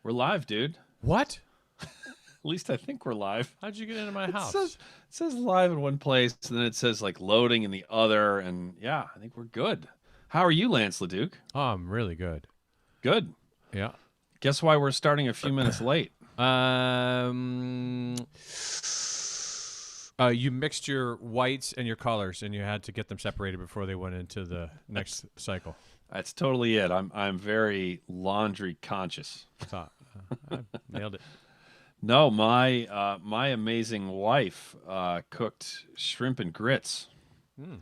We're live, dude. What? At least I think we're live. How'd you get into my It house? says live in one place, and then it says like loading in the other, and yeah, I think we're good. How are you, Lance Leduc? Oh, I'm really good. Good. Yeah. Guess why we're starting a few minutes late? Um, you mixed your whites and your colors, and you had to get them separated before they went into the next cycle. That's totally it. I'm very laundry conscious. Thought I nailed it. No, my amazing wife cooked shrimp and grits, Mm.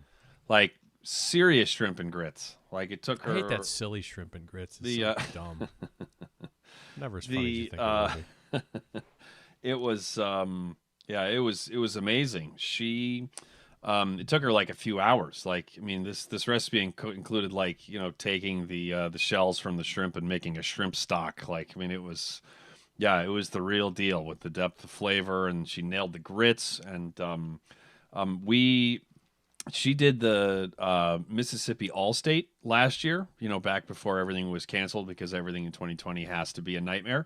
like serious shrimp and grits. Like it took I hate that her silly shrimp and grits. It's the so dumb. Never as funny as you the think it will be. it was yeah, it was amazing. She it took her like a few hours. Like I mean this recipe included like, taking the shells from the shrimp and making a shrimp stock. Like I mean it was the real deal with the depth of flavor, and she nailed the grits. And we she did the Mississippi Allstate last year, back before everything was canceled because everything in 2020 has to be a nightmare.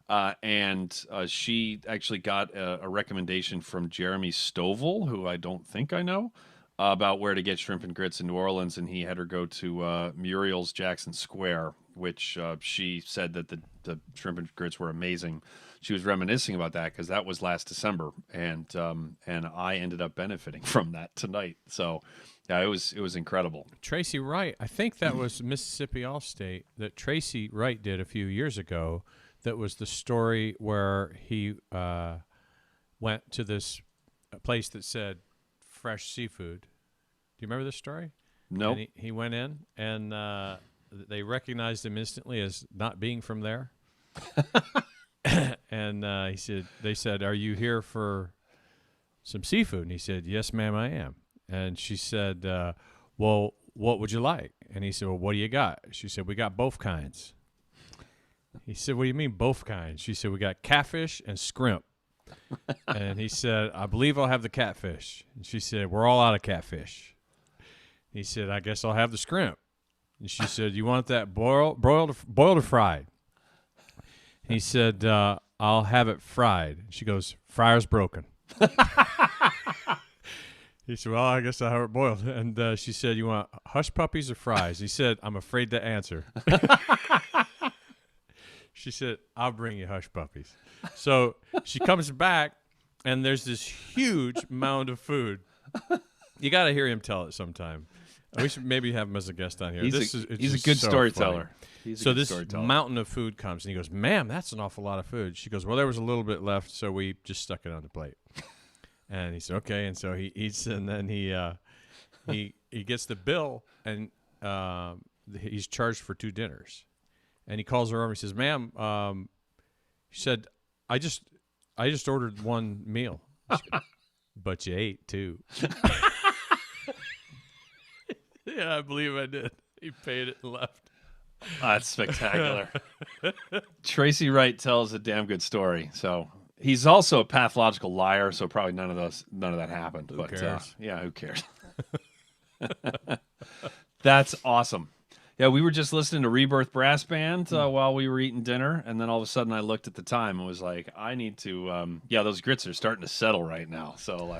And she actually got a recommendation from Jeremy Stovall, who I don't think I know, about where to get shrimp and grits in New Orleans. And he had her go to Muriel's Jackson Square, which she said that the shrimp and grits were amazing. She was reminiscing about that because that was last December, and I ended up benefiting from that tonight. So, yeah, it was incredible. Tracy Wright. I think that was Mississippi Allstate that Tracy Wright did a few years ago. That was the story where he went to this place that said fresh seafood. Do you remember this story? Nope. And he went in, and they recognized him instantly as not being from there. And they said, "Are you here for some seafood?" And he said, "Yes, ma'am, I am." And she said, "Well, what would you like?" And he said, "Well, what do you got?" She said, "We got both kinds." He said, "What do you mean both kinds?" She said, "We got catfish and scrimp." And he said, "I believe I'll have the catfish." And she said, "We're all out of catfish." He said, "I guess I'll have the scrimp." And she said, "You want that boiled or fried?" He said, "I'll have it fried." She goes, "Fryer's broken." He said, "Well, I guess I'll have it boiled." And she said, "You want hush puppies or fries?" He said, "I'm afraid to answer." She said, "I'll bring you hush puppies." So she comes back, and there's this huge mound of food. You got to hear him tell it sometime. We should maybe have him as a guest on here. He's It's a just good so storyteller. funny. He's a So good this storyteller. mountain of food comes, and he goes, "Ma'am, that's an awful lot of food." She goes, "Well, there was a little bit left, so we just stuck it on the plate." And he said, "Okay." And so he eats, and then he gets the bill, and he's charged for 2 dinners. And he calls her over. He says, "Ma'am," he said, I just ordered one meal." She goes, "But you ate 2." Yeah, I believe I did. He paid it and left. That's spectacular. Tracy Wright tells a damn good story. So he's also a pathological liar. So probably none of that happened. Who cares? Yeah, who cares? That's awesome. Yeah, we were just listening to Rebirth Brass Band while we were eating dinner, and then all of a sudden I looked at the time and was like, I need to. Yeah, those grits are starting to settle right now. So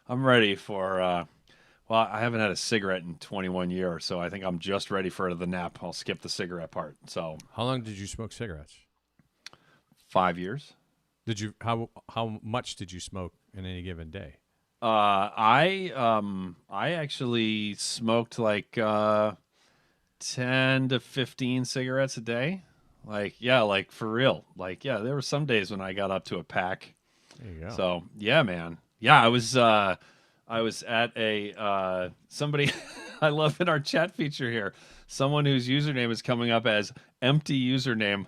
I'm ready for. Well, I haven't had a cigarette in 21 years, so I think I'm just ready for the nap. I'll skip the cigarette part. So How long did you smoke cigarettes? 5 years. Did you how much did you smoke in any given day? I actually smoked like 10 to 15 cigarettes a day. Like yeah, like for real. Like yeah, there were some days when I got up to a pack. There you go. So yeah, man. Yeah, I was at a somebody I love in our chat feature here. Someone whose username is coming up as empty username.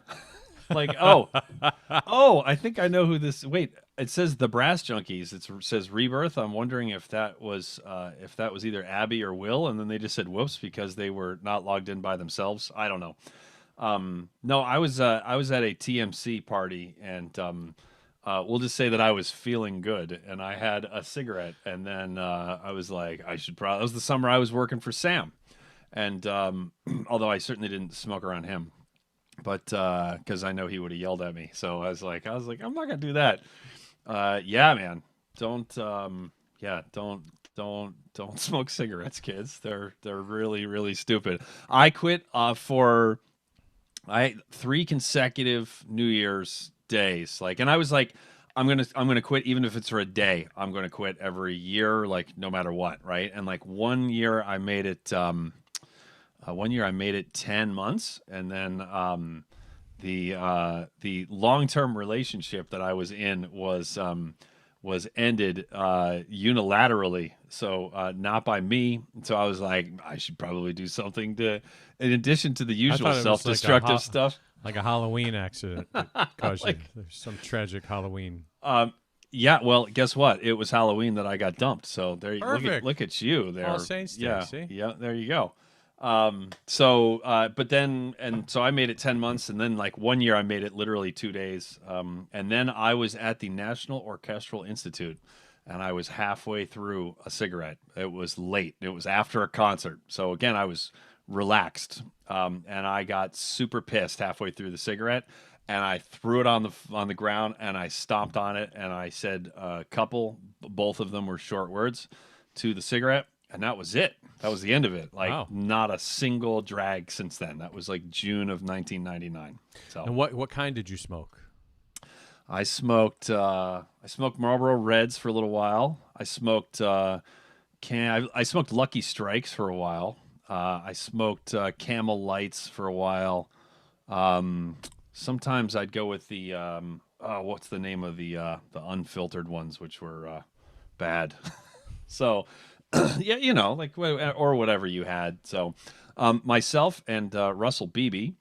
Like, oh, I think I know who this. Wait, it says the Brass Junkies. It says Rebirth. I'm wondering if that was either Abby or Will, and then they just said whoops because they were not logged in by themselves. I don't know. No, I was at a TMC party, and we'll just say that I was feeling good, and I had a cigarette, and then I was like, I should probably. It was the summer I was working for Sam, and although I certainly didn't smoke around him. but because I know he would have yelled at me. So I was like, I'm not gonna do that. Yeah, man, don't don't smoke cigarettes, kids. They're really really stupid. I quit for I 3 consecutive New Year's days. Like, and I was like, I'm gonna quit even if it's for a day. I'm gonna quit every year, like no matter what, right? And like one year I made it 10 months, and then the long term relationship that I was in was ended unilaterally, so not by me. So I was like, I should probably do something to, in addition to the I usual thought it self was like destructive stuff. like a Halloween accident that caused you Like, some tragic Halloween. um, yeah, well, guess what? It was Halloween that I got dumped. So there, Perfect. look at you All there. Saints Day. Yeah, See, yeah, there you go. But then, and so I made it 10 months, and then like one year I made it literally 2 days. And then I was at the National Orchestral Institute, and I was halfway through a cigarette. It was late. It was after a concert. So again, I was relaxed. And I got super pissed halfway through the cigarette, and I threw it on the ground, and I stomped on it, and I said a couple, both of them were short words, to the cigarette, and that was it. That was the end of it. Like, wow. not a single drag since then. That was like June of 1999. So And what kind did you smoke? I smoked Marlboro Reds for a little while. I smoked Lucky Strikes for a while. I smoked Camel Lights for a while. Sometimes I'd go with the what's the name of the unfiltered ones, which were bad. So yeah, you know, like or whatever you had. So myself and Russell Beebe,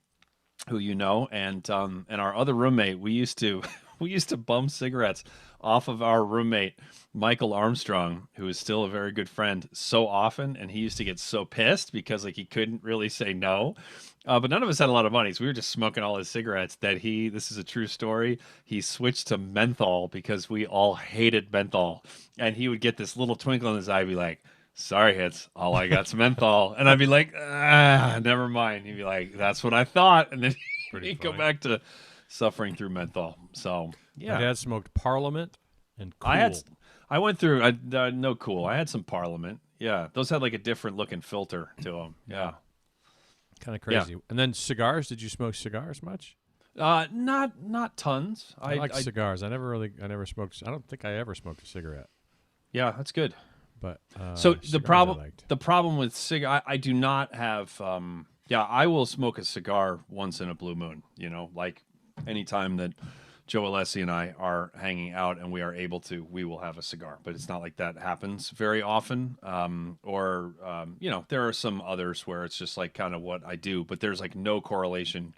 who you know, and our other roommate, we used to we used to bum cigarettes off of our roommate Michael Armstrong, who is still a very good friend, so often, and he used to get so pissed because like he couldn't really say no. But none of us had a lot of money, so we were just smoking all his cigarettes. That he, this is a true story. He switched to menthol because we all hated menthol, and he would get this little twinkle in his eye, be like, "Sorry, hits. All I got's menthol," and I'd be like, "Ah, never mind." He'd be like, "That's what I thought," and then Pretty he'd go funny. back to suffering through menthol. So My yeah, dad smoked Parliament and I had, Cool. I went through. No cool. I had some Parliament. Yeah, those had like a different looking filter to them. Yeah, Yeah, kind of yeah. crazy. And then cigars. Did you smoke cigars much? Not tons. I like cigars. I never smoked. I don't think I ever smoked a cigarette. Yeah, that's good. But So cigars I liked. the problem with cigar, I do not have. Yeah, I will smoke a cigar once in a blue moon. You know, like anytime that Joe Alessi and I are hanging out and we are able to, we will have a cigar. But it's not like that happens very often. You know, there are some others where it's just like kind of what I do, but there's like no correlation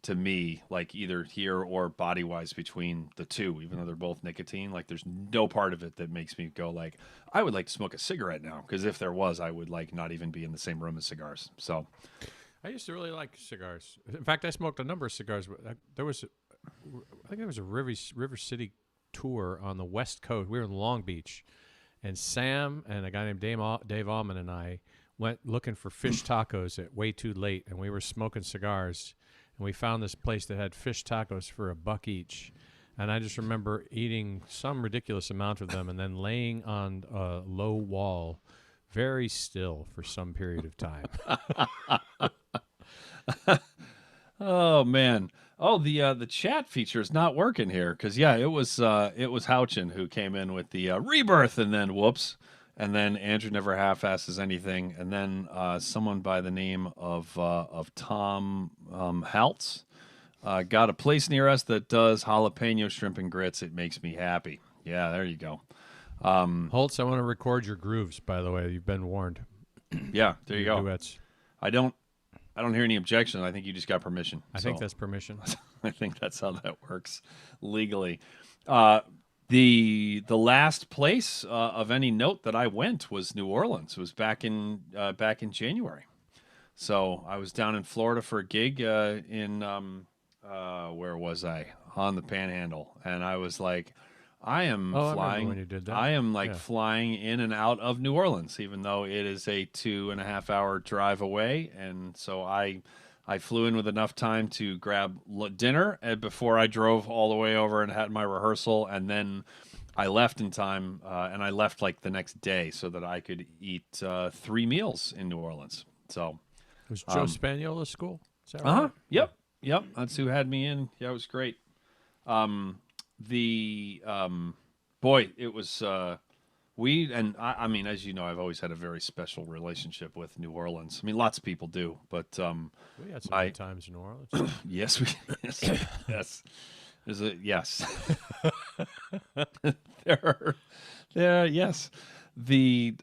to me, like either here or body wise between the two, even though they're both nicotine. Like there's no part of it that makes me go like, I would like to smoke a cigarette now. Because if there was, I would like not even be in the same room as cigars. So I used to really like cigars. In fact, I smoked a number of cigars. There was, I think there was a River City tour on the West Coast. We were in Long Beach, and Sam and a guy named Dave Allman and I went looking for fish tacos at way too late, and we were smoking cigars, and we found this place that had fish tacos for $1 each. And I just remember eating some ridiculous amount of them and then laying on a low wall very still for some period of time. oh man. Oh, the chat feature is not working here because yeah, it was Houchin who came in with the rebirth, and then whoops, and then Andrew never half-asses anything, and then someone by the name of Tom Haltz got a place near us that does jalapeno shrimp and grits. It makes me happy. Yeah, there you go. Holtz, I want to record your grooves, by the way. You've been warned. Yeah, there you Your go. duets. I don't I don't hear any objection. I think you just got permission. I So think that's permission. I think that's how that works legally. Uh, the last place of any note that I went was New Orleans. It was back in January. So I was down in Florida for a gig in where was I? On the Panhandle, and I was like, I am Oh, I remember when flying. you did that. I am like Yeah. flying in and out of New Orleans, even though it is a 2.5 hour drive away, and so I I flew in with enough time to grab dinner before I drove all the way over and had my rehearsal, and then I left in time, and I left like the next day so that I could eat 3 meals in New Orleans. So, Was Joe Spaniola's school? Is that uh huh, right? Yeah. yep, that's who had me in. Yeah, it was great. The boy, it was. We and I mean, as you know, I've always had a very special relationship with New Orleans. I mean, lots of people do, but We had some my good times in New Orleans. yes, we yes, yes, there's a yes. there, there, yes. The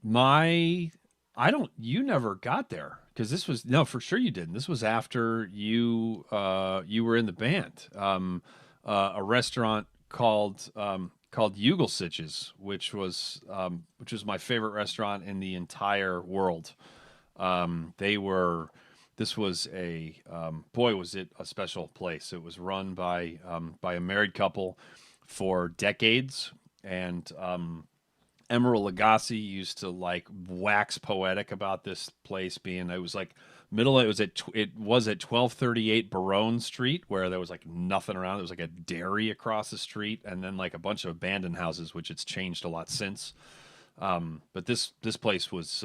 my I don't. You never got there because this was no, for sure you didn't. This was after you were in the band. A restaurant called Ugelsich's, which was my favorite restaurant in the entire world. They were. This was a boy, was it a special place. It was run by a married couple for decades, and Emeril Lagasse used to like wax poetic about this place being. It was like middle. It was at 1238 Baronne Street, where there was like nothing around. There was like a dairy across the street, and then like a bunch of abandoned houses, which it's changed a lot since. But this place was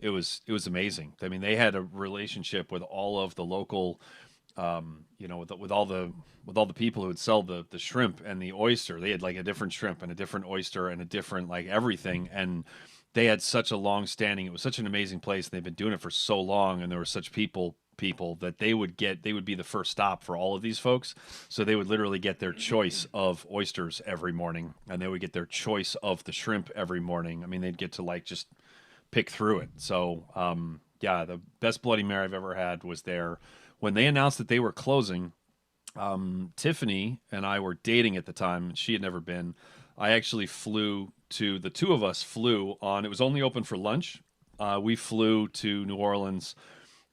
it was amazing. I mean, they had a relationship with all of the local, with all the people who would sell the shrimp and the oyster. They had like a different shrimp and a different oyster and a different like everything. And they had such a long standing. It was such an amazing place. And they've been doing it for so long, and there were such people that they would be the first stop for all of these folks. So they would literally get their choice of oysters every morning, and they would get their choice of the shrimp every morning. I mean, they'd get to like just pick through it. So yeah, the best Bloody Mary I've ever had was there. When they announced that they were closing, Tiffany and I were dating at the time. She had never been. I actually the two of us flew on. It was only open for lunch. We flew to New Orleans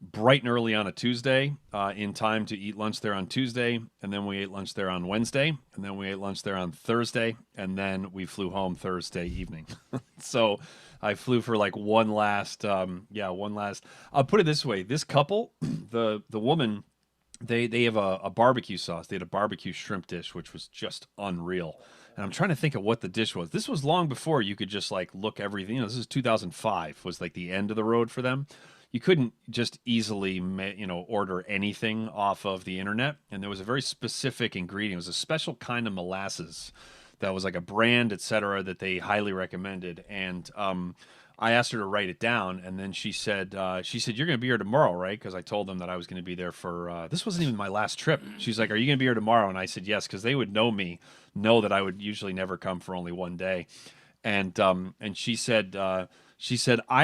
bright and early on a Tuesday, in time to eat lunch there on Tuesday, and then we ate lunch there on Wednesday, and then we ate lunch there on Thursday, and then we flew home Thursday evening. So I flew for like one last. I'll put it this way: this couple, the woman, they have a barbecue sauce. They had a barbecue shrimp dish, which was just unreal. And I'm trying to think of what the dish was. This was long before you could just like look everything. This is 2005 was like the end of the road for them. You couldn't just easily, order anything off of the internet. And there was a very specific ingredient. It was a special kind of molasses that was like a brand, et cetera, that they highly recommended. And I asked her to write it down, and then she said, "You're going to be here tomorrow, right?" Because I told them that I was going to be there for. This wasn't even my last trip. She's like, "Are you going to be here tomorrow?" And I said, "Yes," because they would know that I would usually never come for only one day. And she said, "I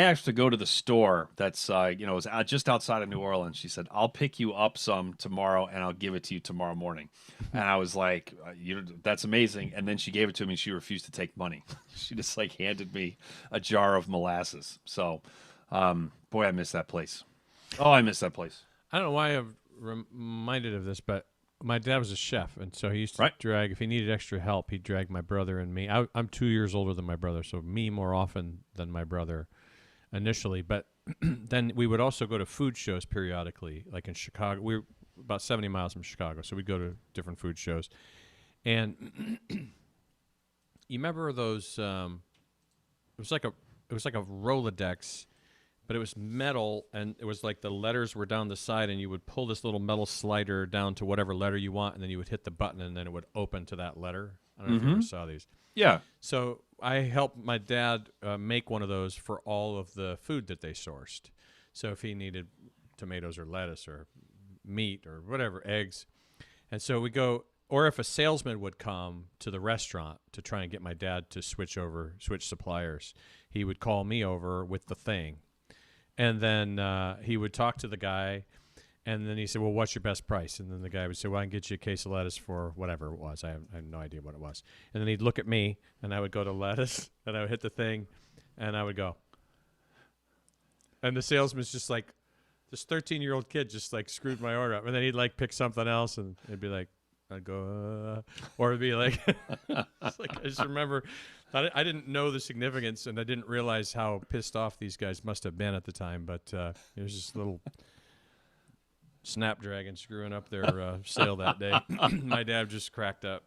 have to go to the store that's is just outside of New Orleans." She said, "I'll pick you up some tomorrow, and I'll give it to you tomorrow morning." And I was like, "That's amazing." And then she gave it to me, and she refused to take money. She just like handed me a jar of molasses. So, boy, I miss that place. Oh, I miss that place. I don't know why I'm reminded of this, but my dad was a chef, and so he used to Right. drag, if he needed extra help, he'd drag my brother and me. I'm 2 years older than my brother, so me more often than my brother initially. But then we would also go to food shows periodically, like in Chicago. We were about 70 miles from Chicago, so we'd go to different food shows. And you remember those? It was like a Rolodex, but it was metal, and it was like the letters were down the side, and you would pull this little metal slider down to whatever letter you want, and then you would hit the button, and then it would open to that letter. I don't know if you ever saw these. Yeah. So I helped my dad make one of those for all of the food that they sourced. So if he needed tomatoes or lettuce or meat or whatever, eggs. And so we go, or if a salesman would come to the restaurant to try and get my dad to switch suppliers, he would call me over with the thing. And then he would talk to the guy, and then he said, "Well, what's your best price?" And then the guy would say, "Well, I can get you a case of lettuce for whatever it was." I have no idea what it was. And then he'd look at me, and I would go to lettuce, and I would hit the thing, and I would go. And the salesman's just like, this 13-year-old kid just like screwed my order up. And then he'd like pick something else, and it'd be like, I'd go, or it'd be like, it's like, I just remember, I didn't know the significance, and I didn't realize how pissed off these guys must have been at the time. But it was just a little Snapdragon screwing up their sale that day. My dad just cracked up.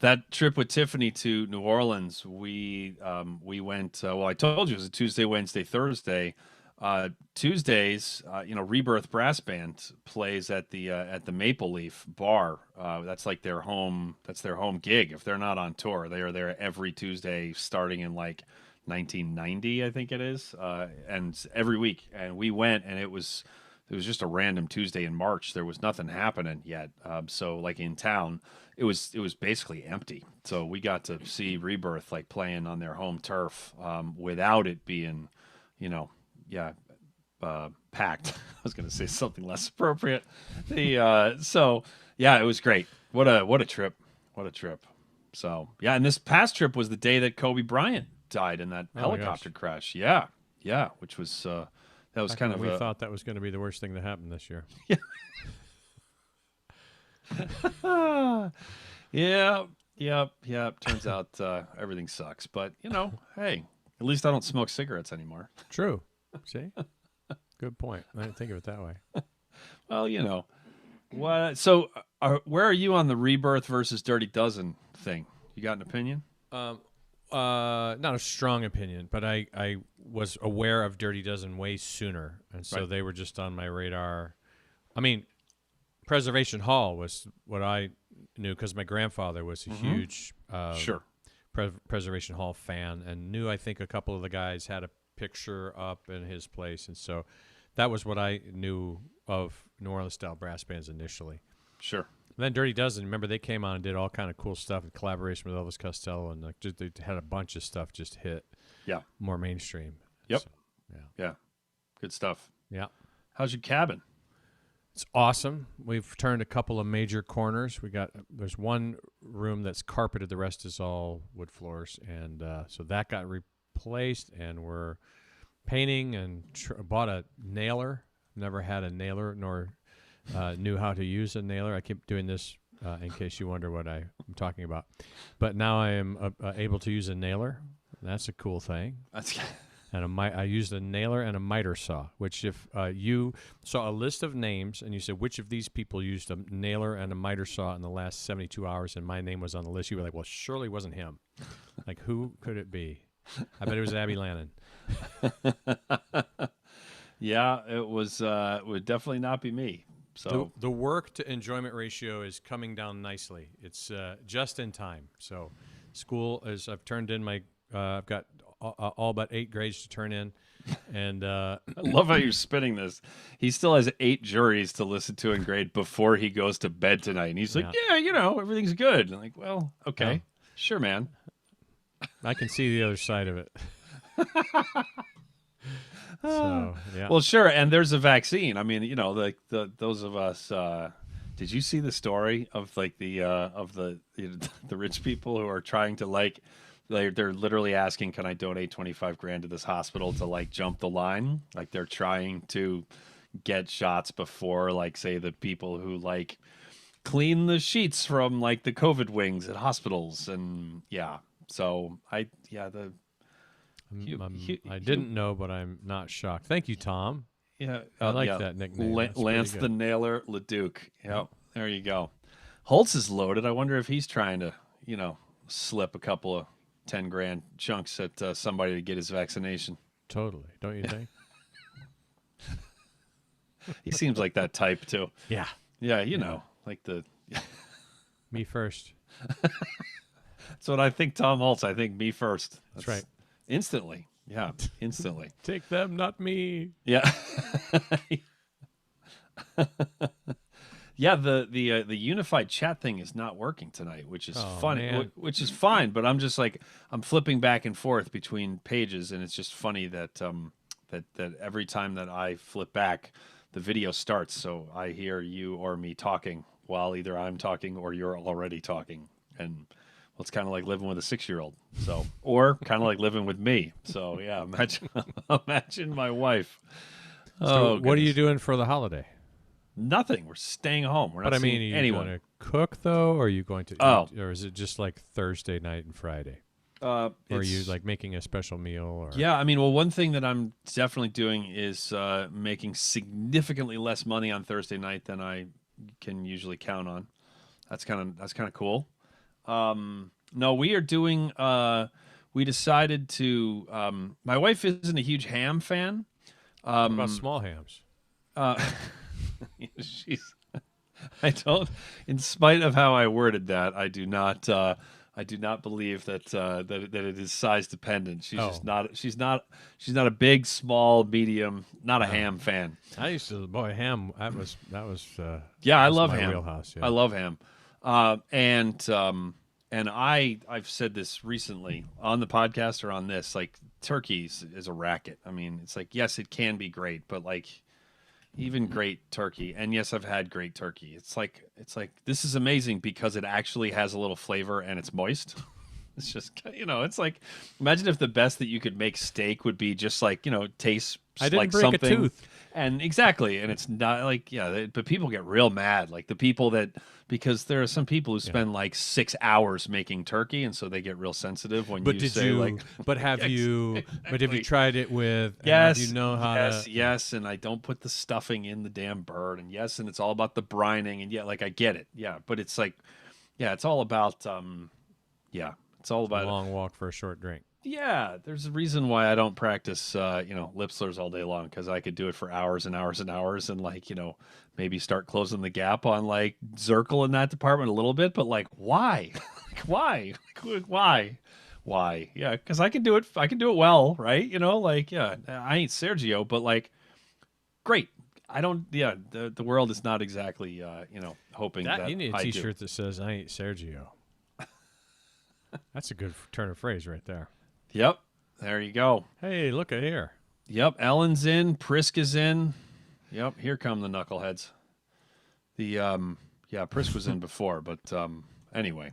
That trip with Tiffany to New Orleans, we went. Well, I told you it was a Tuesday, Wednesday, Thursday. Tuesdays, Rebirth Brass Band plays at the Maple Leaf Bar. That's like their home. That's their home gig. If they're not on tour, they are there every Tuesday, starting in like 1990, I think it is, and every week. And we went, and it was just a random Tuesday in March. There was nothing happening yet. So like in town, it was basically empty. So we got to see Rebirth like playing on their home turf without it being, yeah, packed. I was going to say something less appropriate. So yeah, it was great. What a trip. What a trip. So yeah, and this past trip was the day that Kobe Bryant died in that helicopter crash. Yeah, yeah, which was that was kind of we thought that was going to be the worst thing to happen this year. Yeah, yeah. Turns out everything sucks, but hey, at least I don't smoke cigarettes anymore. True. See, good point. I didn't think of it that way. Well, what? So, where are you on the Rebirth versus Dirty Dozen thing? You got an opinion? Not a strong opinion, but I was aware of Dirty Dozen way sooner, and so Right. they were just on my radar. I mean, Preservation Hall was what I knew because my grandfather was a huge Sure. Preservation Hall fan, and knew I think a couple of the guys had a picture up in his place, and so that was what I knew of New Orleans style brass bands initially. Sure. And then Dirty Dozen, remember they came on and did all kind of cool stuff in collaboration with Elvis Costello, and like they had a bunch of stuff just hit Yeah. more mainstream. Yep. So, yeah. Yeah. Good stuff. Yeah. How's your cabin? It's awesome. We've turned a couple of major corners. There's one room that's carpeted. The rest is all wood floors, and so that got replaced. And we're painting and bought a nailer. Never had a nailer, nor knew how to use a nailer. I keep doing this in case you wonder what I'm talking about. But now I am able to use a nailer. That's a cool thing. That's And I used a nailer and a miter saw, which if you saw a list of names and you said, which of these people used a nailer and a miter saw in the last 72 hours, and my name was on the list, you were like, well, surely it wasn't him. Like, who could it be? I bet it was Abby Lannon. Yeah, it was. It would definitely not be me. So The work to enjoyment ratio is coming down nicely. It's just in time. So school is, I've turned in my, I've got all but 8 grades to turn in. And I love how you're spinning this. He still has 8 juries to listen to and grade before he goes to bed tonight. And he's like, yeah, everything's good. I'm like, well, okay. Sure, man. I can see the other side of it. So, yeah. Well, sure. And there's a vaccine. I mean, like those of us. Did you see the story of like the rich people who are trying to they're literally asking, can I donate 25 grand to this hospital to like jump the line? Like they're trying to get shots before like say the people who like clean the sheets from like the COVID wings at hospitals. And yeah, so I didn't know, but I'm not shocked. Thank you, Tom. Yeah, I like that nickname. Lance the Nailer LeDuc. Yep, there you go. Holtz is loaded. I wonder if he's trying to, slip a couple of 10 grand chunks at somebody to get his vaccination. Totally, don't you think? He seems like that type too. Yeah. Yeah, like the. Me first. That's what I think. Tom Holtz. I think me first. That's right. Instantly. Yeah, instantly. Take them, not me. Yeah. Yeah, the unified chat thing is not working tonight, which is funny, man. which is fine. But I'm just like I'm flipping back and forth between pages, and it's just funny that that every time that I flip back, the video starts, so I hear you or me talking while either I'm talking or you're already talking, and well, it's kind of like living with a 6-year-old, so or kind of like living with me. So yeah, imagine my wife. So what are you doing for the holiday? Nothing. We're staying home. We're not seeing anyone. Going to cook though, or are you going to? Oh. Or is it just like Thursday night and Friday? Or are you It's like making a special meal? Or Yeah, I mean, well, one thing that I'm definitely doing is making significantly less money on Thursday night than I can usually count on. That's kind of cool. No, we are doing. We decided to. My wife isn't a huge ham fan. what about Um, small hams? uh, she's. I don't. In spite of how I worded that, I do not. I do not believe that it is size dependent. She's Oh, just not. She's not a big, small, medium. Not a no. ham fan. I used to boy ham. Yeah, I That's love my ham. wheelhouse. I Yeah. love ham. And I've said this recently on the podcast or on this, like turkeys is a racket. I mean, it's like yes, it can be great, but like even great turkey, and yes, I've had great turkey. It's like this is amazing because it actually has a little flavor and it's moist. It's just it's like imagine if the best that you could make steak would be just like tastes I didn't like break a something. tooth. And exactly, and it's not like but people get real mad, like the people that because there are some people who Yeah. spend like 6 hours making turkey, and so they get real sensitive when But you did say like, you? But have yes, you? But have you exactly, tried it with? And do you yes, know how yes, to? Yeah. yes, and I don't put the stuffing in the damn bird, and yes, and it's all about the brining, and yeah, like I get it, yeah, but it's like, yeah, it's all about, yeah, it's all It's a about long walk for a short drink. yeah, there's a reason why I don't practice, lip slurs all day long because I could do it for hours and hours and hours, and like, maybe start closing the gap on like Zirkle in that department a little bit. But like, why? Like, why? Like, why? Why? Yeah, because I can do it. I can do it well, right? Like, yeah, I ain't Sergio, but like, great. I don't. Yeah, the world is not exactly, hoping That that you need a I do. T-shirt that says "I ain't Sergio." That's a good turn of phrase right there. Yep. There you go. Hey, look at here. Yep. Ellen's in. Prisk is in. Yep, here come the knuckleheads. The yeah, Prisk was in before, but anyway.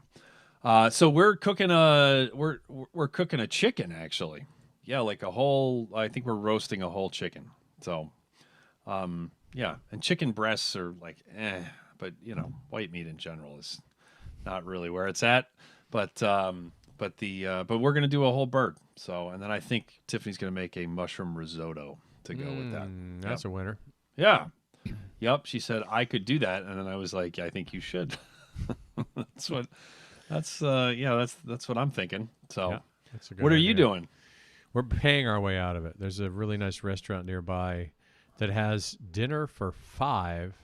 So we're cooking a chicken actually. Yeah, like a whole I think we're roasting a whole chicken. So yeah, and chicken breasts are like but white meat in general is not really where it's at. But we're gonna do a whole bird. So and then I think Tiffany's gonna make a mushroom risotto to go with that. Yep. That's a winner. Yeah. Yep. She said I could do that, and then I was like, yeah, I think you should. that's what. That's what I'm thinking. Yeah, So, that's a good what are you idea. doing? We're paying our way out of it. There's a really nice restaurant nearby that has dinner for 5,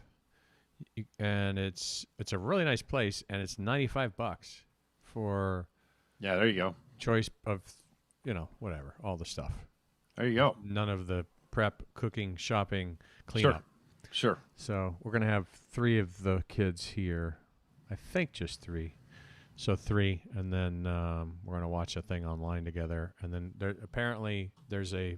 and it's a really nice place, and it's $95 for Yeah, there you go. choice of whatever, all the stuff. There you go. None of the prep, cooking, shopping, Sure, cleanup. sure. So we're gonna have 3 of the kids here. I think just 3. So 3, and then we're gonna watch a thing online together. And then apparently there's a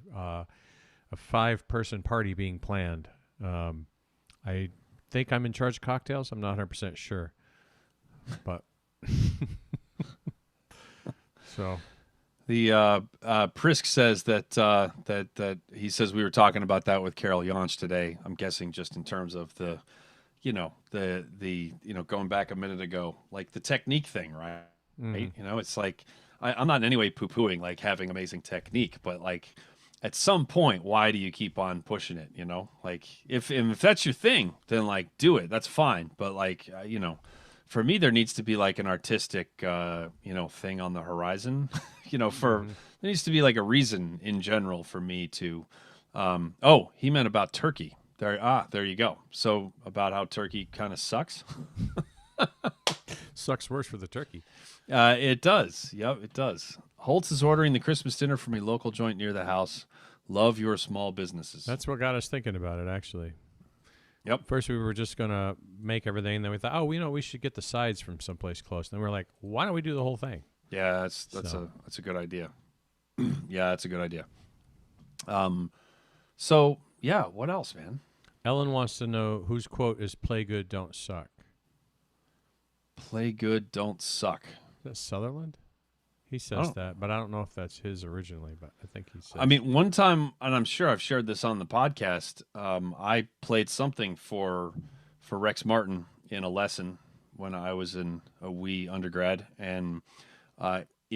5-person party being planned. I think I'm in charge of cocktails. I'm not 100% sure, but so The Prisk says that he says we were talking about that with Carol Yonch today. I'm guessing just in terms of the going back a minute ago, like the technique thing, right? mhm. It's like I'm not in any way poo-pooing like having amazing technique, but like at some point, why do you keep on pushing it? Like if that's your thing, then like do it. That's fine. But like for me, there needs to be like an artistic thing on the horizon. For there needs to be like a reason in general for me to. Oh, he meant about turkey. There you go. So about how turkey kind of sucks. Sucks worse for the turkey. It does. Yep, it does. Holtz is ordering the Christmas dinner from a local joint near the house. Love your small businesses. That's what got us thinking about it, actually. Yep. First, we were just gonna make everything, and then we thought, oh, we should get the sides from someplace close. And then we're like, why don't we do the whole thing? Yeah, that's So. a good idea. Yeah, that's a good idea. So yeah, what else, man? Ellen wants to know whose quote is "Play good, don't suck." Play good, don't suck. Is that Sutherland? He says Oh. that, but I don't know if that's his originally. But I think he says. I mean, one time, and I'm sure I've shared this on the podcast. I played something for Rex Martin in a lesson when I was in a wee undergrad, and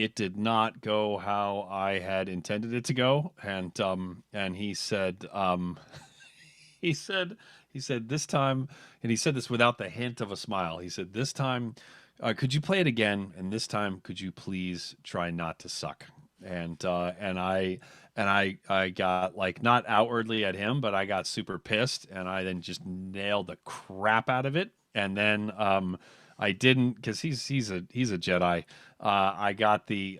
it did not go how I had intended it to go, and he said, he said, he said this time, and he said this without the hint of a smile. He said, "This time, could you play it again? And this time, could you please try not to suck?" And I got like not outwardly at him, but I got super pissed, and I then just nailed the crap out of it. And then I didn't, because he's a Jedi. I got the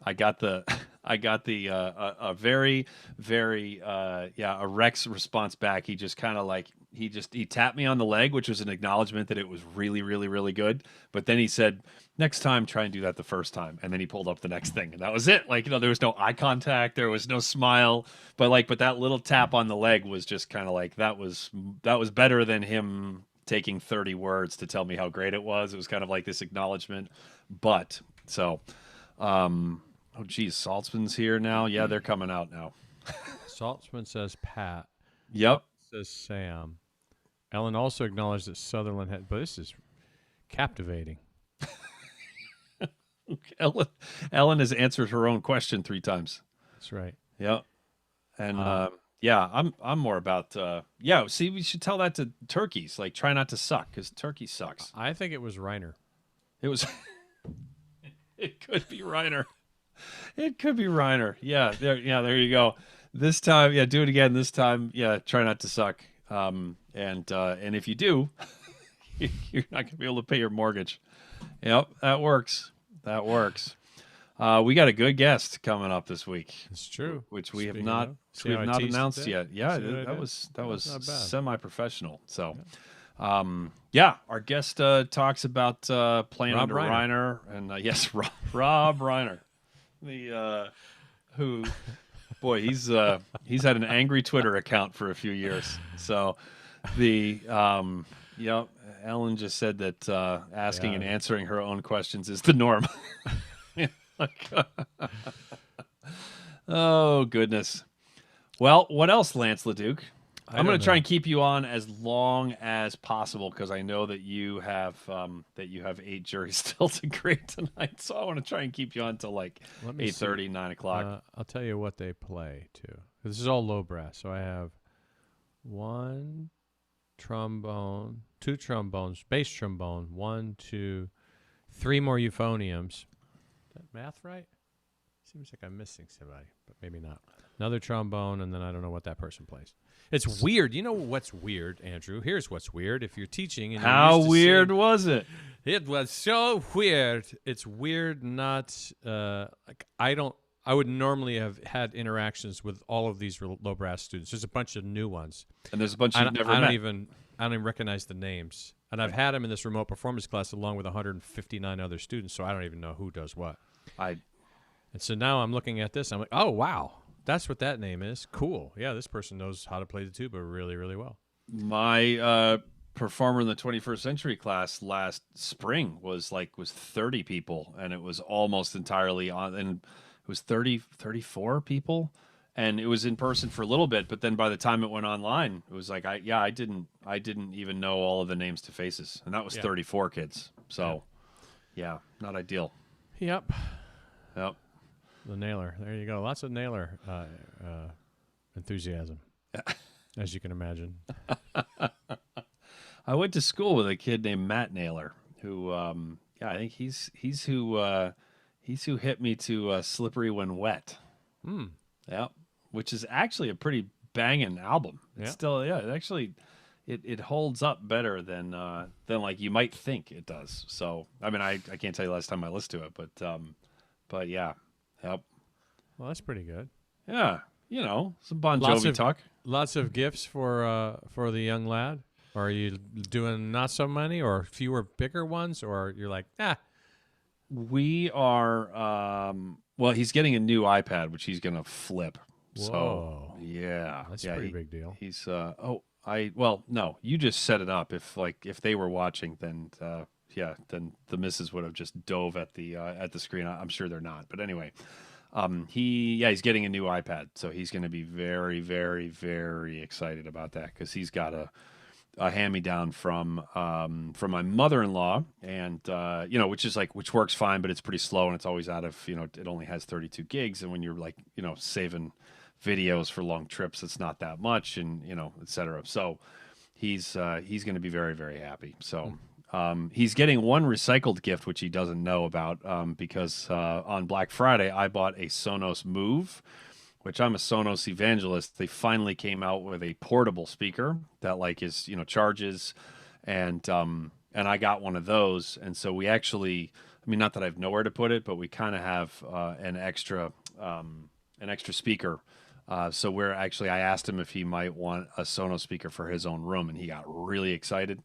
I got the I got the a very very a Rex response back. He just kind of like he tapped me on the leg, which was an acknowledgement that it was really really really good. But then he said, "Next time, try and do that the first time." And then he pulled up the next thing, and that was it. Like, there was no eye contact, there was no smile, but that little tap on the leg was just kind of like that was better than him taking 30 words to tell me how great it was. It was kind of like this acknowledgement. But so, oh geez, Saltzman's here now. Yeah, they're coming out now. Saltzman says Pat. Yep. Says Sam. Ellen also acknowledged that Sutherland had, but this is captivating. Ellen has answered her own question 3 times. That's right. Yep. And yeah, I'm more about yeah. See, we should tell that to turkeys. Like, try not to suck, because turkey sucks. I think it was Reiner. It was. It could be Reiner. It could be Reiner. Yeah, there you go. This time, yeah, do it again. This time, yeah, try not to suck. And if you do, you're not gonna be able to pay your mortgage. Yep, that works. That works. We got a good guest coming up this week. It's true. Which we have not announced yet. Yeah, that was semi-professional. So, yeah, our guest talks about playing Rob under Reiner. Reiner, and yes, Rob Reiner, the who, boy, he's had an angry Twitter account for a few years. So, yep, Ellen just said that asking and answering her own questions is the norm. Oh goodness. Well, what else, Lance LeDuc? I'm going to try and keep you on as long as possible, because I know that you have 8 juries still to grade tonight. So I want to try and keep you on till like 8:30, 9 o'clock. I'll tell you what they play too. This is all low brass. So I have 1 trombone, 2 trombones, bass trombone, 1, 2, 3 more euphoniums. Is that math right? Seems like I'm missing somebody, but maybe not. Another trombone, and then I don't know what that person plays. It's weird. You know what's weird, Andrew? Here's what's weird. If you're teaching, and how weird was it? It was so weird. It's weird. Not like I would normally have had interactions with all of these low brass students. There's a bunch of new ones, and there's a bunch you've never met. I don't even recognize the names. And I've had them in this remote performance class along with 159 other students, so I don't even know who does what. And so now I'm looking at this. I'm like, oh, wow. That's what that name is. Cool. Yeah, this person knows how to play the tuba really, really well. My performer in the 21st century class last spring was 30 people, and it was almost entirely on, and it was 34 people, and it was in person for a little bit, but then by the time it went online, it was like I didn't even know all of the names to faces, and that was 34 kids. So, yeah, not ideal. Yep. The nailer. There you go. Lots of nailer enthusiasm, as you can imagine. I went to school with a kid named Matt Naylor, who, I think he's who hit me to "Slippery When Wet." Yeah, which is actually a pretty banging album. It's still, it holds up better than like you might think it does. So, I mean, I can't tell you last time I listened to it, but yeah. Yep. Well, that's pretty good. Yeah, some Bon Jovi talk. Lots of gifts for the young lad. Or are you doing not so many, or fewer, bigger ones, or you're like, We are. Well, he's getting a new iPad, which he's gonna flip. Whoa. So yeah, that's a pretty big deal. He's no, you just set it up. If they were watching, then then the missus would have just dove at the screen. I'm sure they're not, but anyway, he's getting a new iPad, so he's going to be very, very, very excited about that, because he's got a hand-me-down from my mother-in-law, and which works fine, but it's pretty slow and it's always out of, it only has 32 gigs, and when you're like, saving videos for long trips, it's not that much, and et cetera. So he's going to be very, very happy. So he's getting one recycled gift which he doesn't know about, because on Black Friday I bought a Sonos Move, which I'm a Sonos evangelist. They finally came out with a portable speaker that like is, charges, and I got one of those. And so we actually, I mean, not that I have nowhere to put it, but we kind of have an extra speaker. So I asked him if he might want a Sonos speaker for his own room, and he got really excited.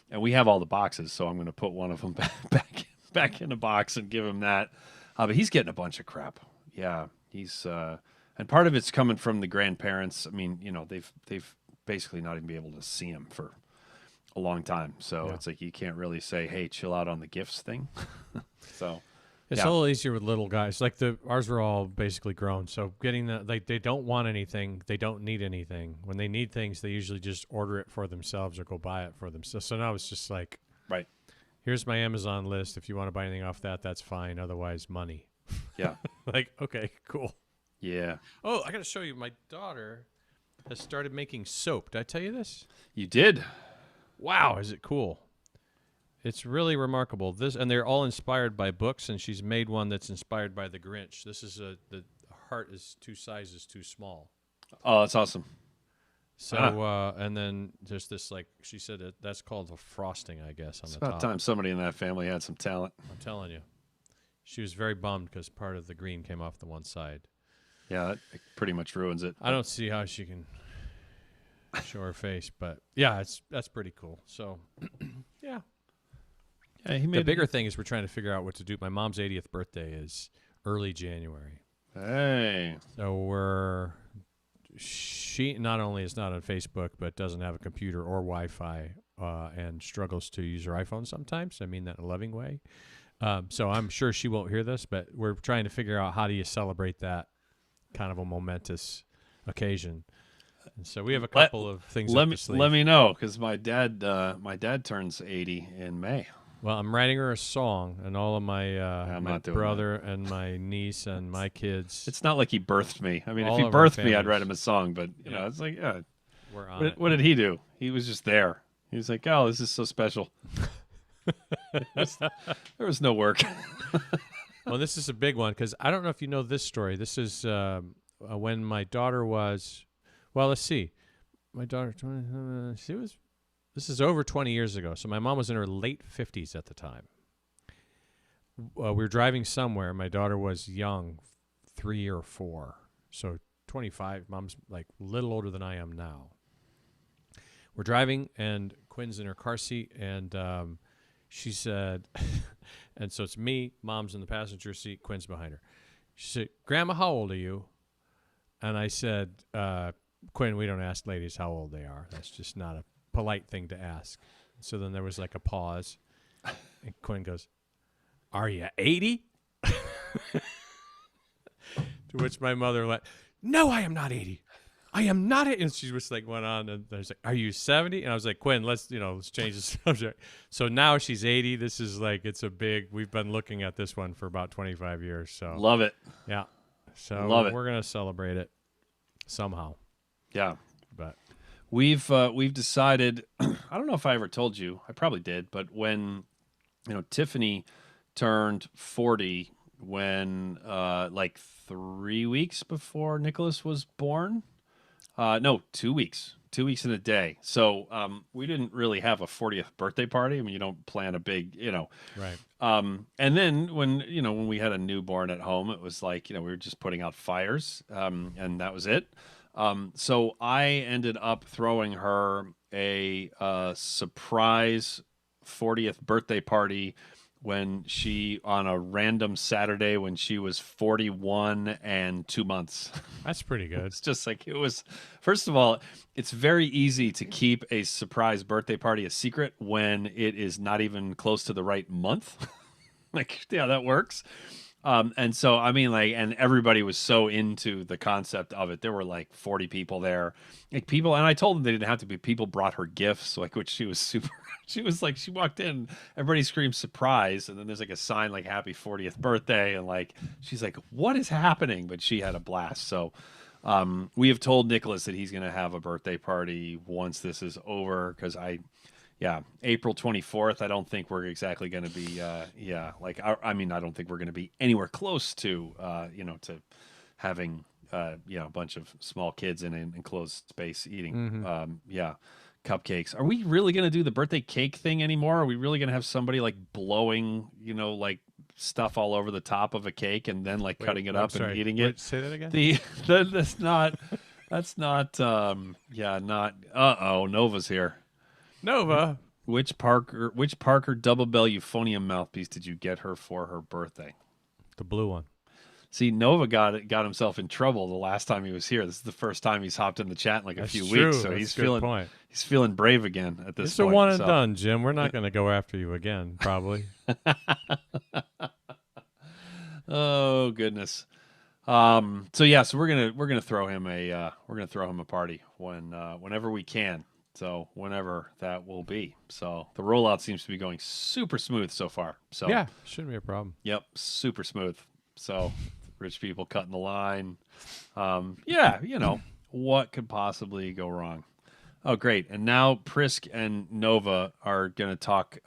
And we have all the boxes, so I'm going to put one of them back in a box and give him that. But he's getting a bunch of crap. Yeah, he's. And part of it's coming from the grandparents. I mean, they've basically not even been able to see him for a long time. So It's like you can't really say, "Hey, chill out on the gifts thing." So it's a little easier with little guys. Like ours were all basically grown. So getting they don't want anything, they don't need anything. When they need things, they usually just order it for themselves or go buy it for themselves. So now it's just like, right, here's my Amazon list. If you want to buy anything off that, that's fine. Otherwise, money. Yeah. Like, okay, cool. Yeah. Oh, I got to show you. My daughter has started making soap. Did I tell you this? You did. Wow, is it cool? It's really remarkable. And they're all inspired by books, and she's made one that's inspired by the Grinch. This is the heart is 2 sizes too small. Oh, that's awesome. So, and then there's this, like, she said that's called a frosting, I guess, on it's the about top. time somebody in that family had some talent. I'm telling you. She was very bummed because part of the green came off the one side. Yeah, that pretty much ruins it. I don't see how she can show her face, but yeah, that's pretty cool. So, yeah. Yeah, the bigger thing is we're trying to figure out what to do. My mom's 80th birthday is early January. Hey. So she not only is not on Facebook, but doesn't have a computer or Wi-Fi, and struggles to use her iPhone sometimes. I mean that in a loving way. So I'm sure she won't hear this, but we're trying to figure out how do you celebrate that kind of a momentous occasion. And so we have a couple of things. Let me know, because my dad turns 80 in May. Well, I'm writing her a song, and all of my brother that. and my niece and my kids. It's not like he birthed me. I mean, if he All of our birthed me, I'd families. write him a song. But it's like, We're on it. what did he do? He was just there. He was like, "Oh, this is so special." There was no work. Well, this is a big one because I don't know if you know this story. This is when my daughter was, well, let's see. My daughter, this is over 20 years ago. So my mom was in her late 50s at the time. We were driving somewhere. My daughter was young, 3 or 4. So 25. Mom's like a little older than I am now. We're driving, and Quinn's in her car seat, and she said, and so it's me, Mom's in the passenger seat, Quinn's behind her. She said, "Grandma, how old are you?" And I said, "Quinn, we don't ask ladies how old they are. That's just not a polite thing to ask." So then there was like a pause, and Quinn goes, "Are you 80?" To which my mother went, "No, I am not 80. I am not 80." And she was like, went on, and I was like, "Are you 70?" And I was like, "Quinn, let's change the subject." So now she's 80. This is like, we've been looking at this one for about 25 years. So Love it. yeah. So Love it. we're going to celebrate it somehow. Yeah. But We've decided, I don't know if I ever told you, I probably did, but when, Tiffany turned 40, when, like 3 weeks before Nicholas was born, no, 2 weeks, 2 weeks and a day. So, we didn't really have a 40th birthday party. I mean, you don't plan a big, right. And then when we had a newborn at home, it was like, we were just putting out fires, and that was it. So I ended up throwing her a surprise 40th birthday party on a random Saturday when she was 41 and 2 months. That's pretty good. It's just like, it was, first of all, it's very easy to keep a surprise birthday party a secret when it is not even close to the right month. Like, yeah, that works. And so, I mean, like, and everybody was so into the concept of it. There were like 40 people there, like people, and I told them they didn't have to be. People brought her gifts, like, which she was super. She was like, she walked in, everybody screamed surprise, and then there's like a sign like "Happy 40th Birthday," and like she's like, "What is happening?" But she had a blast. So, we have told Nicholas that he's going to have a birthday party once this is over because yeah, April 24th. I don't think we're exactly going to be, yeah, like, I mean, I don't think we're going to be anywhere close to, to having, a bunch of small kids in an enclosed space eating, Mm-hmm. yeah, cupcakes. Are we really going to do the birthday cake thing anymore? Are we really going to have somebody like blowing, like stuff all over the top of a cake and then like Wait, cutting it I'm up and sorry. eating it? Wait, say that again. The, that's not, yeah, not, Nova's here. Nova, Which Parker double bell euphonium mouthpiece did you get her for her birthday? the blue one. See, Nova got himself in trouble the last time he was here. This is the first time he's hopped in the chat in like a That's few true. weeks, so That's he's a good point. feeling brave again at this It's a point. one and So, done, Jim. We're not going to go after you again, probably. oh goodness. So yeah, so we're gonna throw him a party whenever we can. So whenever that will be. So the rollout seems to be going super smooth so far. So Yeah, shouldn't be a problem. yep, super smooth. So rich people cutting the line. Yeah, what could possibly go wrong? Oh, great! And now Prisk and Nova are gonna talk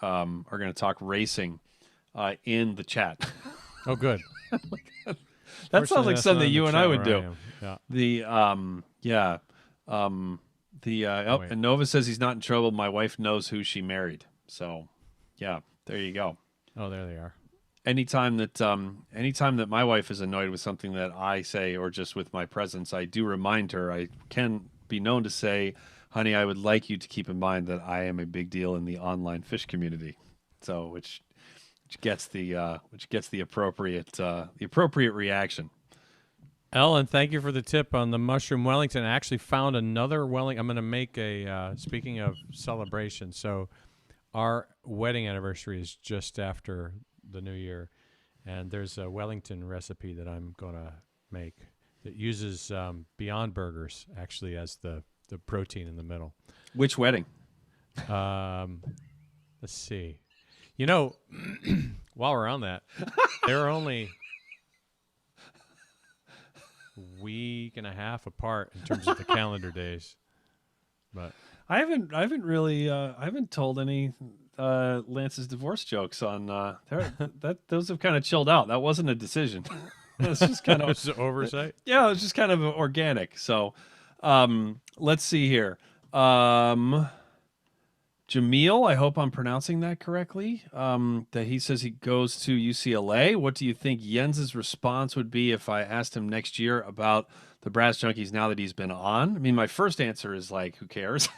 racing in the chat. Oh, good. That sounds Fortunately, like that's not something in the you and I chat would where do. am. Yeah. The yeah. Wait. And Nova says he's not in trouble. My wife knows who she married. So, yeah, there you go. Oh, there they are. Anytime that my wife is annoyed with something that I say or just with my presence, I do remind her. I can be known to say, "Honey, I would like you to keep in mind that I am a big deal in the online fish community." So, which gets the appropriate reaction. Ellen, thank you for the tip on the mushroom Wellington. I actually found another Wellington. I'm going to make speaking of celebration. So our wedding anniversary is just after the new year. And there's a Wellington recipe that I'm going to make that uses Beyond Burgers actually as the protein in the middle. Which wedding? Let's see. While we're on that, there are only week and a half apart in terms of the calendar days. But I haven't told any Lance's divorce jokes on those have kind of chilled out. That wasn't a decision. It's just kind of it's an oversight. yeah, it was just kind of organic. So let's see here. Jamil, I hope I'm pronouncing that correctly. That he says he goes to UCLA. What do you think Jens's response would be if I asked him next year about the Brass Junkies now that he's been on? I mean, my first answer is like, who cares?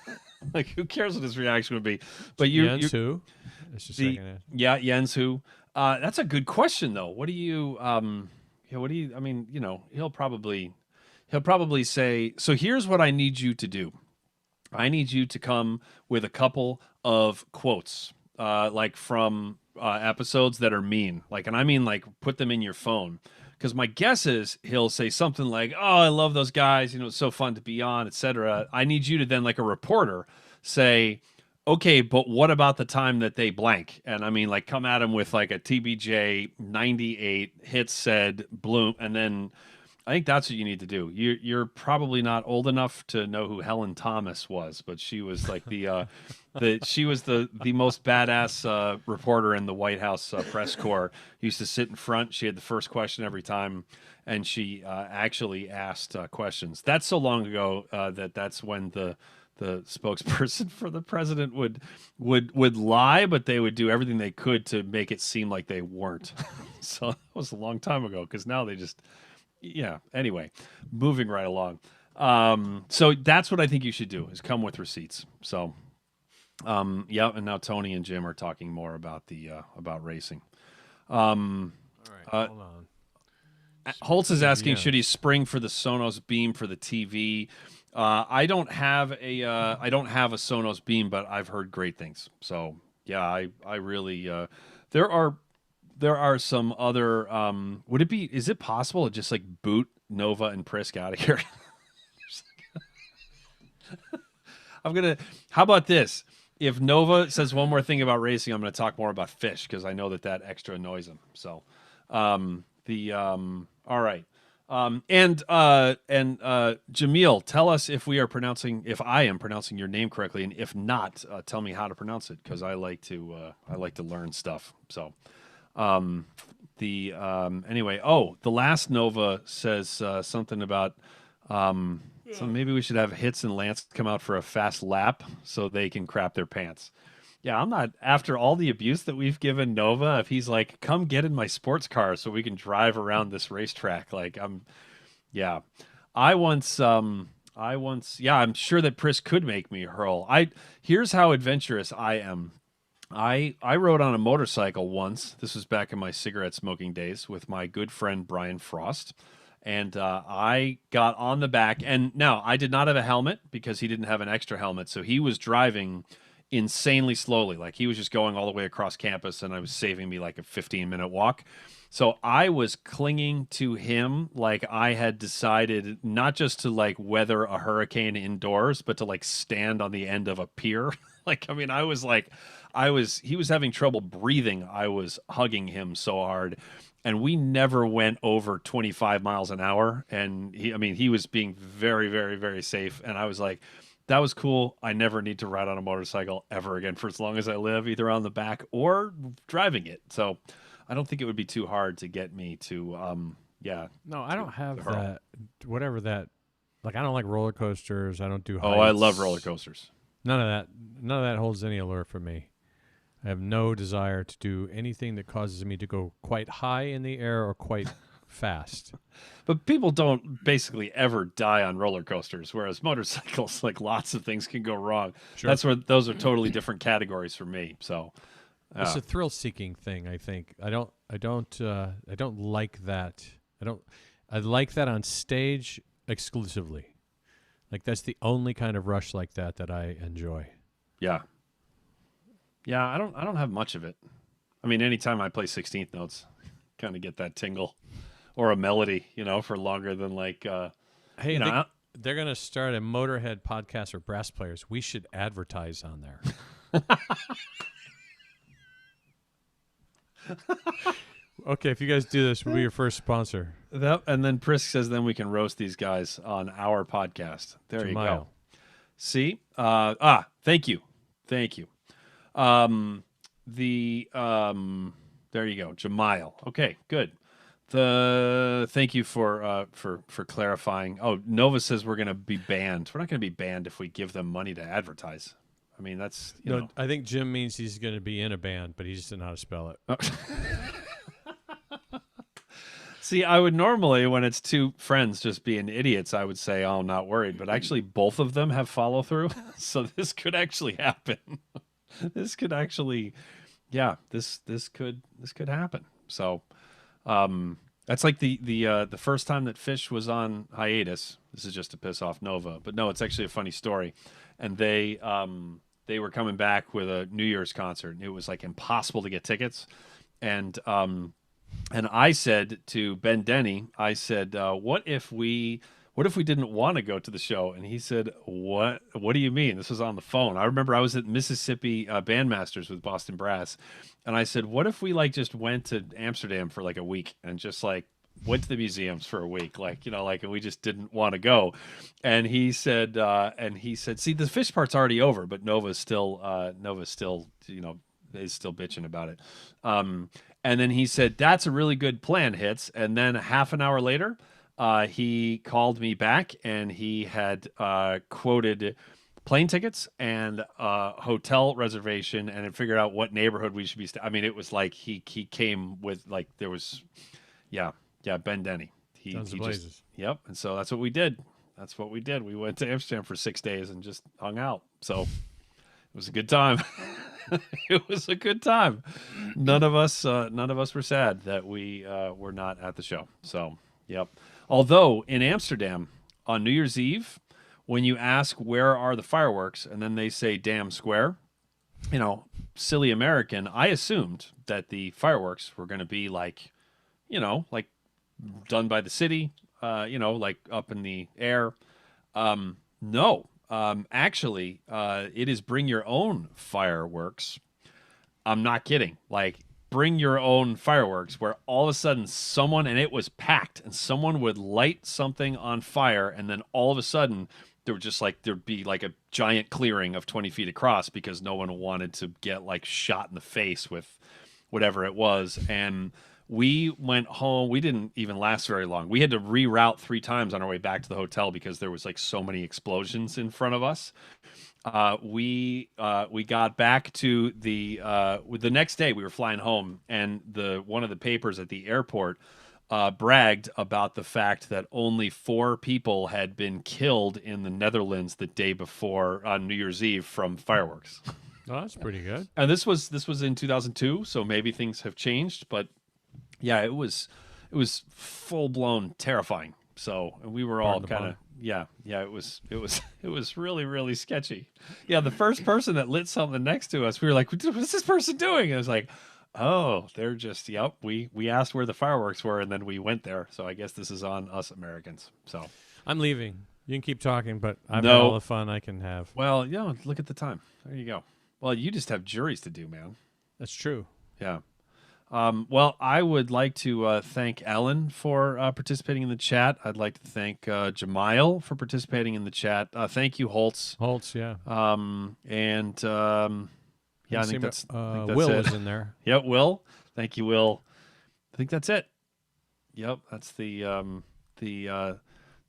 Like, who cares what his reaction would be? But Jens who? That's your second answer. Yeah, Jens who? That's a good question though. What do you I mean, he'll probably say, so here's what I need you to do. I need you to come with a couple of quotes, like from episodes that are mean. Like, and I mean, like, put them in your phone. Because my guess is he'll say something like, "Oh, I love those guys. It's so fun to be on, etc." I need you to then, like a reporter, say, "Okay, but what about the time that they blank?" And I mean, like, come at him with like a TBJ 98 hit said bloom, and then I think that's what you need to do. You're probably not old enough to know who Helen Thomas was, but she was like she was the most badass reporter in the White House press corps. Used to sit in front. She had the first question every time, and she actually asked questions. That's so long ago that's when the spokesperson for the president would lie, but they would do everything they could to make it seem like they weren't. So that was a long time ago because now they just. Yeah. Anyway, moving right along. So that's what I think you should do is come with receipts. So, yeah. And now Tony and Jim are talking more about about racing. All right, hold on. Holtz is asking, Yeah. should he spring for the Sonos Beam for the TV? I don't have a Sonos Beam, but I've heard great things. So yeah, I really there are there are some other. Would it be? Is it possible to just like boot Nova and Prisk out of here? I'm gonna. How about this? If Nova says one more thing about racing, I'm going to talk more about fish because I know that that extra annoys him. So, all right. Jamil, tell us if we are pronouncing, if I am pronouncing your name correctly, and if not, tell me how to pronounce it because I like to learn stuff. So, anyway, oh, the last Nova says something about so maybe we should have Hits and Lance come out for a fast lap so they can crap their pants. Yeah, I'm not after all the abuse that we've given Nova. If he's like, come get in my sports car so we can drive around this racetrack, like yeah. Yeah, I'm sure that Pris could make me hurl. Here's how adventurous I am. I rode on a motorcycle once. This was back in my cigarette smoking days with my good friend Brian Frost. And I got on the back. And now I did not have a helmet because he didn't have an extra helmet. So he was driving insanely slowly. Like he was just going all the way across campus and I was saving me like a 15-minute walk. So I was clinging to him like I had decided not just to like weather a hurricane indoors, but to like stand on the end of a pier. Like, I mean, he was having trouble breathing. I was hugging him so hard. And we never went over 25 miles an hour. And he was being very, very, very safe. And I was like, that was cool. I never need to ride on a motorcycle ever again for as long as I live, either on the back or driving it. So I don't think it would be too hard to get me to, No, I don't have hurl. that. Whatever that. Like I don't like roller coasters. I don't do. Oh, I heights. love roller coasters. None of that. None of that holds any allure for me. I have no desire to do anything that causes me to go quite high in the air or quite fast. But people don't basically ever die on roller coasters, whereas motorcycles, like lots of things can go wrong. Sure. That's where those are totally different categories for me. So It's a thrill-seeking thing. I think I don't like that. I like that on stage exclusively. Like that's the only kind of rush like that I enjoy. yeah. Yeah, I don't have much of it. I mean, anytime I play 16th notes, kind of get that tingle or a melody, for longer than like Hey, they're going to start a Motorhead podcast for brass players. We should advertise on there. Okay, if you guys do this, we'll be your first sponsor. And then Prisk says then we can roast these guys on our podcast. There you go. See? Thank you. There you go, Jamile. Okay, good. Thank you for clarifying. Oh, Nova says we're going to be banned. We're not going to be banned if we give them money to advertise. I mean, that's you know. I think Jim means he's going to be in a band, but he just didn't know how to spell it. See, I would normally, when it's two friends just being idiots, I would say, "Oh, I'm not worried." But actually, both of them have follow through, so this could actually happen. This could actually, this could happen. So, that's like the first time that Fish was on hiatus. This is just to piss off Nova, but no, it's actually a funny story. And they were coming back with a New Year's concert, and it was like impossible to get tickets. And I said to Ben Denny, I said, what if we didn't want to go to the show? And he said, what do you mean? This was on the phone. I remember I was at Mississippi Bandmasters with Boston Brass. And I said, what if we like just went to Amsterdam for like a week and just like went to the museums for a week? And we just didn't want to go. And he said, see, the Fish part's already over, but Nova's still, is still bitching about it. And then he said, that's a really good plan, Hits. And then half an hour later, he called me back and he had quoted plane tickets and hotel reservation and had figured out what neighborhood we should be. It was like he came with like there was, Ben Denny. Yep. And so that's what we did. We went to Amsterdam for 6 days and just hung out. So it was a good time. It was a good time. None of us were sad that we were not at the show. So, yep. Although in Amsterdam on New Year's Eve, when you ask where are the fireworks, and then they say Dam Square, silly American, I assumed that the fireworks were going to be like, like done by the city, like up in the air. No, actually, it is bring your own fireworks. I'm not kidding. Like, bring your own fireworks, where all of a sudden someone, and it was packed, and someone would light something on fire, and then all of a sudden there'd be like a giant clearing of 20 feet across because no one wanted to get like shot in the face with whatever it was. And we went home. We didn't even last very long. We had to reroute 3 times on our way back to the hotel because there was like so many explosions in front of us. We got back to the next day. We were flying home, and the one of the papers at the airport bragged about the fact that only 4 people had been killed in the Netherlands the day before on New Year's Eve from fireworks. Oh, that's pretty good. And this was in 2002, so maybe things have changed, but yeah, it was full blown terrifying. So we were all kind of yeah, it was really really sketchy. Yeah, the first person that lit something next to us, we were like, "What's this person doing?" And it was like, "Oh, they're just yep." We asked where the fireworks were, and then we went there. So I guess this is on us Americans. So I'm leaving. You can keep talking, but I've had No. all the fun I can have. well, look at the time. There you go. Well, you just have juries to do, man. That's true. Yeah. Well, I would like to thank Ellen for participating in the chat. I'd like to thank Jamail for participating in the chat. Thank you, Holtz. Holtz, yeah. Yeah, I think that's Will it. is in there. Yep, Will. Thank you, Will. I think that's it. Yep, that's the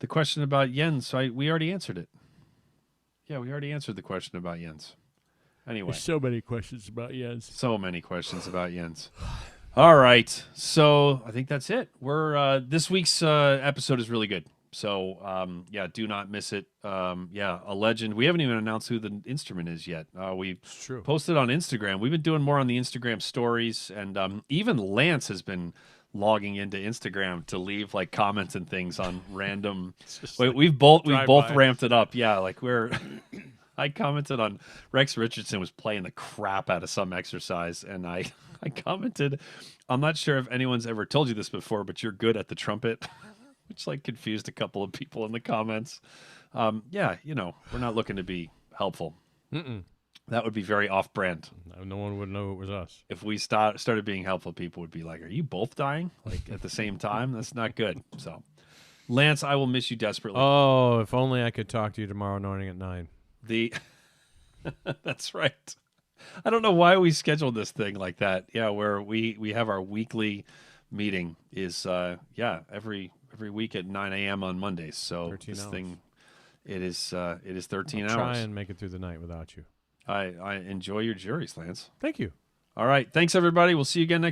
question about Jens. So we already answered it. Yeah, we already answered the question about Jens. Anyway. There's so many questions about Jens. So many questions about Jens. All right, so I think that's it. We're this week's episode is really good. So yeah, do not miss it. Yeah, a legend. We haven't even announced who the instrument is yet. We It's true. posted on Instagram. We've been doing more on the Instagram stories, and even Lance has been logging into Instagram to leave like comments and things on random. We've both by. ramped it up. Yeah, like we're. I commented on Rex Richardson was playing the crap out of some exercise, and I commented, I'm not sure if anyone's ever told you this before, but you're good at the trumpet, which like confused a couple of people in the comments. Yeah, we're not looking to be helpful. Mm-mm. That would be very off-brand. No one would know it was us. If we started being helpful, people would be like, "Are you both dying like at the same time?" That's not good. So, Lance, I will miss you desperately. Oh, if only I could talk to you tomorrow morning at 9. That's right. I don't know why we scheduled this thing like that. Yeah, where we have our weekly meeting is every week at 9 a.m. on Mondays. So 13 this hours. thing it is 13 I'll hours. try and make it through the night without you. I enjoy your juries, Lance. Thank you. All right, thanks everybody. We'll see you again next